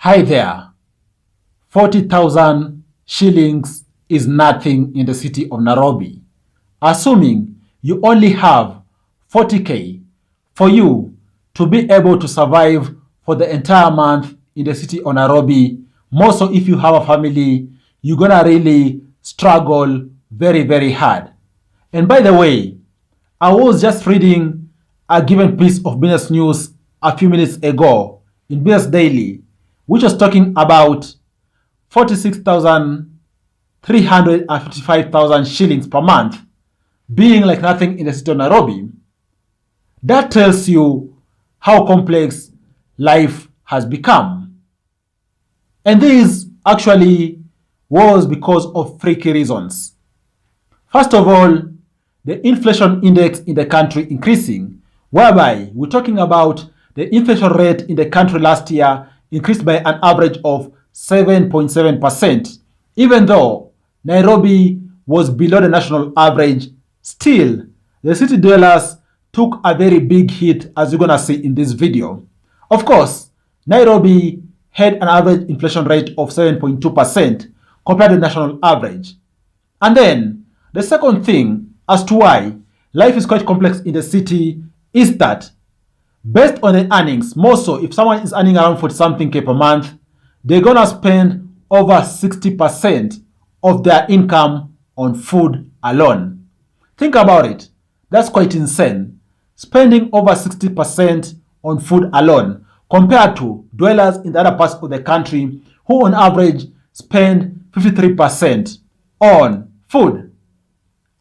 Hi there. 40,000 shillings is nothing in the city of Nairobi. Assuming you only have 40k for you to be able to survive for the entire month in the city of Nairobi, more so if you have a family, you're gonna really struggle very, very hard. And by the way, I was just reading a given piece of business news a few minutes ago in Business Daily, which was talking about 46,355,000 shillings per month being like nothing in the city of Nairobi. That tells you how complex life has become. And this actually was because of three key reasons. First of all, the inflation index in the country increasing, whereby we're talking about the inflation rate in the country last year increased by an average of 7.7%. Even though Nairobi was below the national average, still the city dwellers took a very big hit, as you're gonna see in this video. Of course, Nairobi had an average inflation rate of 7.2% compared to the national average. And then the second thing as to why life is quite complex in the city is that based on the earnings, more so if someone is earning around 40 something K per month, they're gonna spend over 60% of their income on food alone. Think about it. That's quite insane. Spending over 60% on food alone compared to dwellers in the other parts of the country who on average spend 53% on food.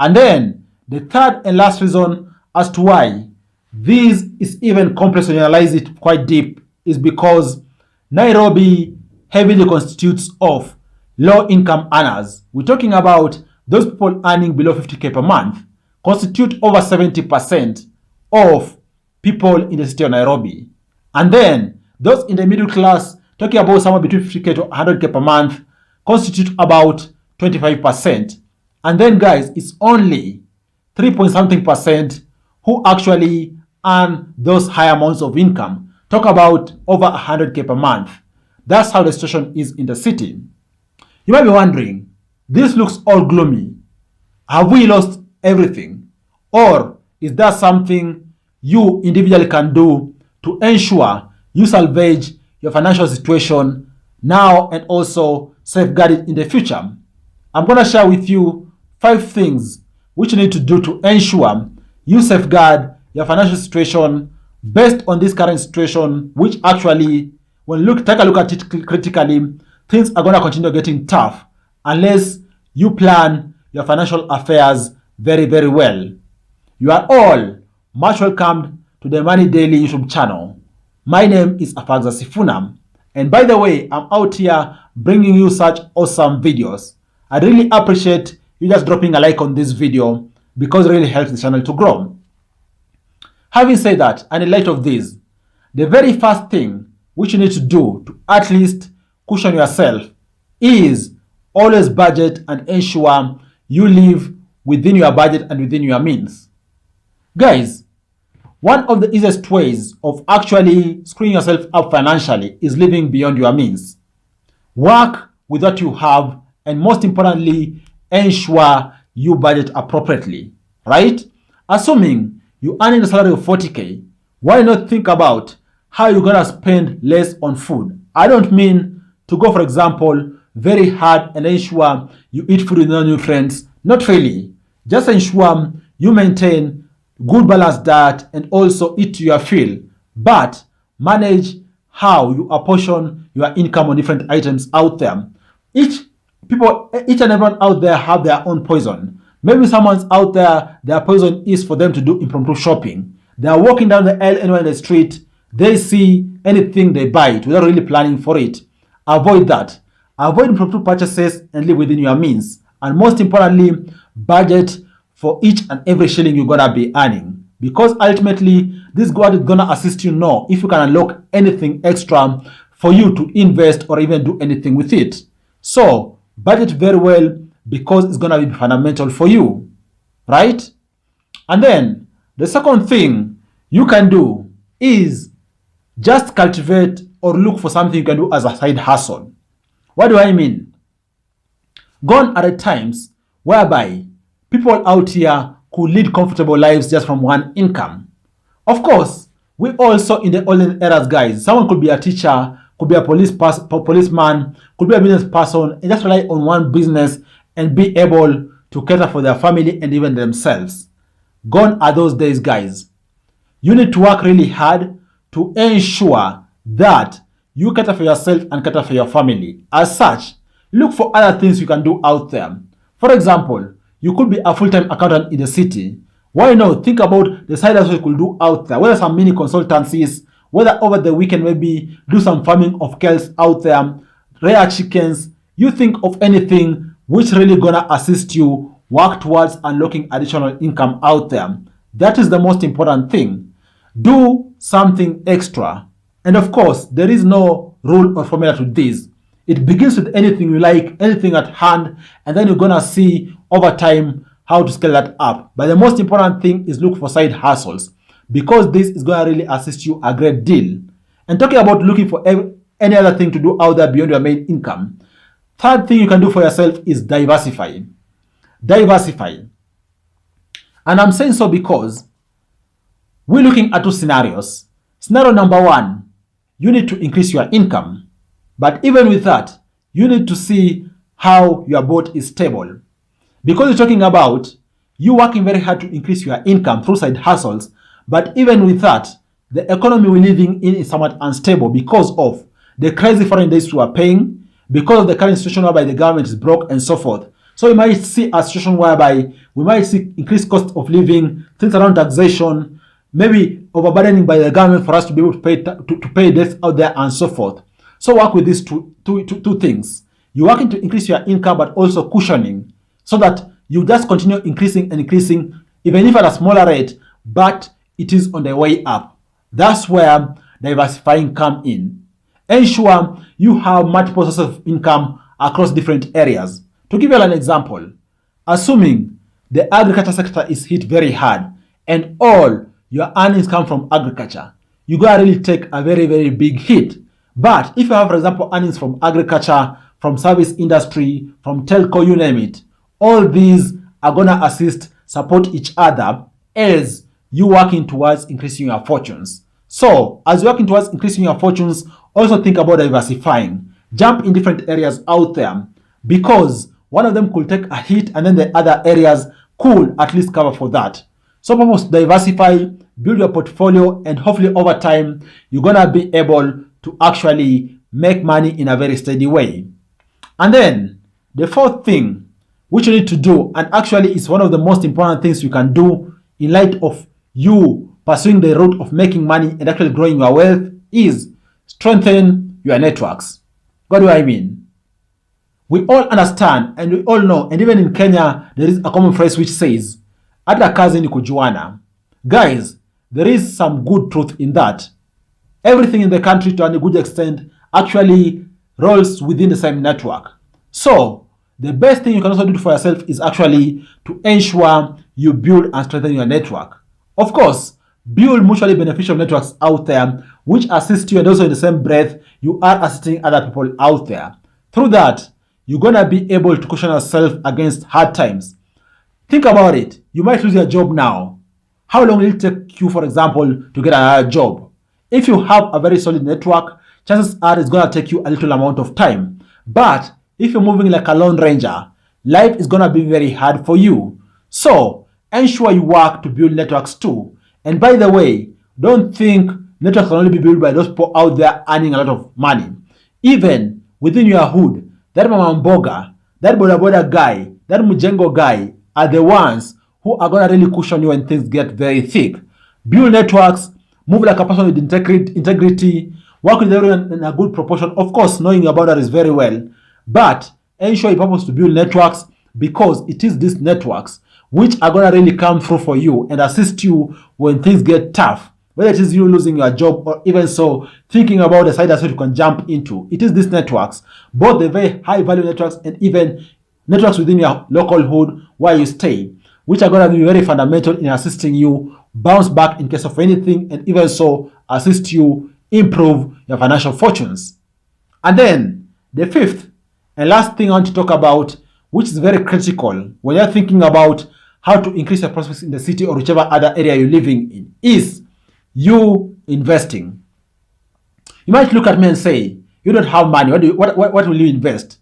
And then the third and last reason as to why this is even complex when you analyze it quite deep is because Nairobi heavily constitutes of low-income earners. We're talking about those people earning below 50k per month constitute over 70% of people in the city of Nairobi. And then those in the middle class, talking about somewhere between 50k to 100k per month, constitute about 25%. And then guys, it's only 3 point something percent who actually earn those high amounts of income. Talk about over 100k per month. That's how the situation is in the city. You might be wondering, this looks all gloomy. Have we lost everything? Or is there something you individually can do to ensure you salvage your financial situation now and also safeguard it in the future? I'm going to share with you 5 things which you need to do to ensure you safeguard your financial situation based on this current situation, which actually, when take a look at it critically, things are going to continue getting tough unless you plan your financial affairs very, very well. You are all much welcomed to the Money Daily YouTube channel. My name is Afagza Sifuna, and by the way, I'm out here bringing you such awesome videos. I really appreciate you just dropping a like on this video because it really helps the channel to grow. Having said that, and in light of this, the very first thing which you need to do to at least cushion yourself is always budget and ensure you live within your budget and within your means. Guys, one of the easiest ways of actually screwing yourself up financially is living beyond your means. Work with what you have, and most importantly, ensure you budget appropriately, right? Assuming you earning a salary of 40k, why not think about how you're gonna spend less on food? I don't mean to go, for example, very hard and ensure you eat food with no nutrients. Not really. Just ensure you maintain good balanced diet and also eat to your fill, but manage how you apportion your income on different items out there. Each and everyone out there have their own poison. Maybe someone's out there, their poison is for them to do impromptu shopping. They are walking down the aisle anywhere in the street, they see anything they buy it without really planning for it. Avoid that. Avoid impromptu purchases and live within your means. And most importantly, budget for each and every shilling you're gonna be earning. Because ultimately, this is gonna assist you know if you can unlock anything extra for you to invest or even do anything with it. So, budget very well because it's gonna be fundamental for you, right? And then, the second thing you can do is just cultivate or look for something you can do as a side hustle. What do I mean? Gone are the times whereby people out here could lead comfortable lives just from one income. Of course, we also in the olden eras, guys, someone could be a teacher, could be a policeman, could be a business person, and just rely on one business and be able to cater for their family and even themselves. Gone are those days, guys. You need to work really hard to ensure that you cater for yourself and cater for your family. As such, look for other things you can do out there. For example, you could be a full-time accountant in the city. Why not think about the side hustle you could do out there, whether some mini consultancies, whether over the weekend maybe do some farming of cows out there, rear chickens. You think of anything which really gonna assist you work towards unlocking additional income out there. That is the most important thing. Do something extra. And of course, there is no rule or formula to this. It begins with anything you like, anything at hand, and then you're gonna see over time how to scale that up. But the most important thing is look for side hustles, because this is gonna really assist you a great deal. And talking about looking for any other thing to do out there beyond your main income, third thing you can do for yourself is diversify. Diversify. And I'm saying so because we're looking at two scenarios. Scenario number one, you need to increase your income. But even with that, you need to see how your boat is stable. Because you're talking about you working very hard to increase your income through side hustles, but even with that, the economy we're living in is somewhat unstable because of the crazy foreign days we are paying, because of the current situation whereby the government is broke and so forth. So we might see a situation whereby we might see increased cost of living, things around taxation, maybe overburdening by the government for us to be able to pay debts out there and so forth. So work with these two things. You're working to increase your income, but also cushioning, so that you just continue increasing and increasing, even if at a smaller rate, but it is on the way up. That's where diversifying come in. Ensure you have multiple sources of income across different areas. To give you an example, assuming the agriculture sector is hit very hard and all your earnings come from agriculture, you gotta really take a very, very big hit. But if you have, for example, earnings from agriculture, from service industry, from telco, you name it, all these are gonna assist, support each other as you working towards increasing your fortunes. So as you're working towards increasing your fortunes, also think about diversifying. Jump in different areas out there, because one of them could take a hit and then the other areas could at least cover for that. So purpose, diversify, build your portfolio, and hopefully over time, you're gonna be able to actually make money in a very steady way. And then the fourth thing which you need to do, and actually is one of the most important things you can do in light of you pursuing the route of making money and actually growing your wealth, is strengthen your networks. What do I mean? We all understand and we all know, and even in Kenya, there is a common phrase which says, "Hata kazi ni kujuana." Guys, there is some good truth in that. Everything in the country, to a good extent, actually rolls within the same network. So, the best thing you can also do for yourself is actually to ensure you build and strengthen your network. Of course, build mutually beneficial networks out there which assist you, and also in the same breath, you are assisting other people out there. Through that, you're gonna be able to cushion yourself against hard times. Think about it. You might lose your job now. How long will it take you, for example, to get another job? If you have a very solid network, chances are it's gonna take you a little amount of time. But if you're moving like a lone ranger, life is gonna be very hard for you. So ensure you work to build networks too. And by the way, don't think networks can only be built by those people out there earning a lot of money. Even within your hood, that mama mboga, that boda boda guy, that mujengo guy are the ones who are gonna really cushion you when things get very thick. Build networks, move like a person with integrity, work with everyone in a good proportion. Of course, knowing your boundaries very well, but ensure you purpose to build networks, because it is these networks which are gonna really come through for you and assist you when things get tough. Whether it is you losing your job or even so thinking about the side hustle you can jump into, it is these networks, both the very high value networks and even networks within your local hood where you stay, which are going to be very fundamental in assisting you bounce back in case of anything, and even so assist you improve your financial fortunes. And then the fifth and last thing I want to talk about, which is very critical when you're thinking about how to increase your prospects in the city or whichever other area you're living in, is you investing. You might look at me and say, you don't have money. What will you invest?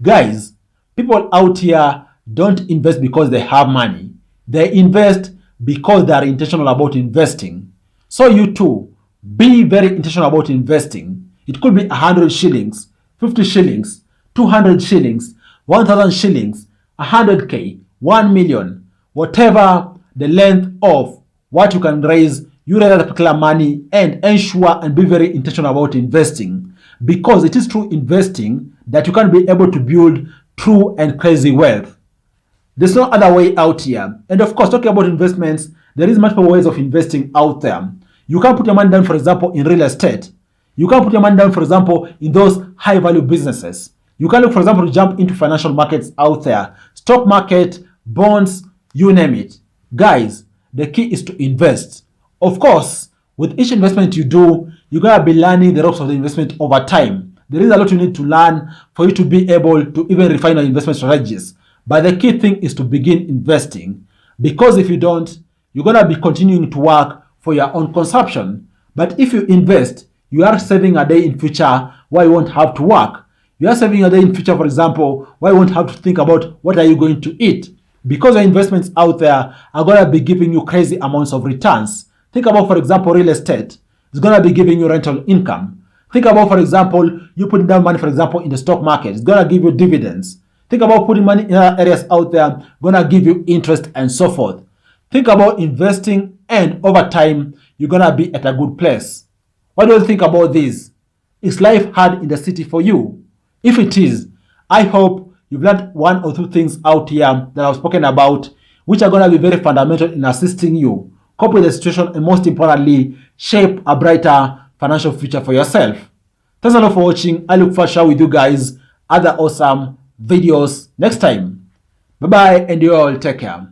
Guys, people out here don't invest because they have money. They invest because they are intentional about investing. So you too, be very intentional about investing. It could be 100 shillings, 50 shillings, 200 shillings, 1000 shillings, 100k, 1 million, whatever the length of what you can raise, you raise that particular money and ensure and be very intentional about investing, because it is through investing that you can be able to build true and crazy wealth. There's no other way out here. And of course, talking about investments, there is multiple ways of investing out there. You can put your money down, for example, in real estate. You can put your money down, for example, in those high value businesses. You can look, for example, to jump into financial markets out there, stock market, bonds, you name it. Guys, the key is to invest. Of course, with each investment you do, you're going to be learning the ropes of the investment over time. There is a lot you need to learn for you to be able to even refine your investment strategies. But the key thing is to begin investing, because if you don't, you're going to be continuing to work for your own consumption. But if you invest, you are saving a day in future where you won't have to work. You are saving a day in future, for example, where you won't have to think about what are you going to eat, because your investments out there are going to be giving you crazy amounts of returns. Think about, for example, real estate. It's going to be giving you rental income. Think about, for example, you putting down money, for example, in the stock market. It's going to give you dividends. Think about putting money in other areas out there, going to give you interest and so forth. Think about investing, and over time, you're going to be at a good place. What do you think about this? Is life hard in the city for you? If it is, I hope you've learned one or two things out here that I've spoken about, which are going to be very fundamental in assisting you cope with the situation and, most importantly, shape a brighter financial future for yourself. Thanks a lot for watching. I look forward to sharing with you guys other awesome videos next time. Bye bye, and you all take care.